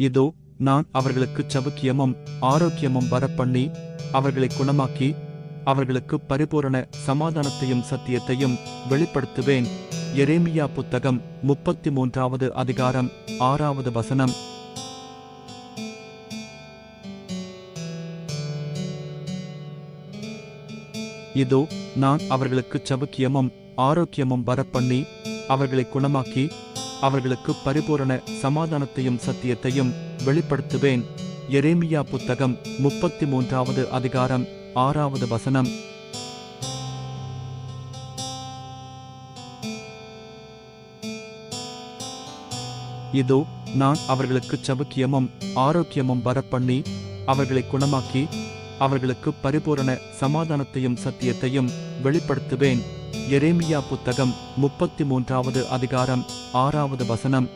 இதோ நான் அவர்களுக்குச் சவுக்கியமும் ஆரோக்கியமும் வரப்பண்ணி அவர்களை குணமாக்கி அவர்களுக்கு பரிபூரண சமாதானத்தையும் சத்தியத்தையும் வெளிப்படுத்துவேன். எரேமியா புத்தகம் 33வது அதிகாரம் 6வது வசனம். இதோ நான் அவர்களுக்குச் சவுக்கியமும் ஆரோக்கியமும் வரப்பண்ணி அவர்களை குணமாக்கி அவர்களுக்கு பரிபூரண சமாதானத்தையும் சத்தியத்தையும் வெளிப்படுத்துவேன். எரேமியா புத்தகம் 33வது அதிகாரம் 6வது வசனம். இதோ நான் அவர்களுக்குச் சவுக்கியமும் ஆரோக்கியமும் வரப்பண்ணி அவர்களை குணமாக்கி அவர்களுக்கு பரிபூரண சமாதானத்தையும் சத்தியத்தையும் வெளிப்படுத்துவேன். எரேமியா புத்தகம் 33வது அதிகாரம் 6வது வசனம்.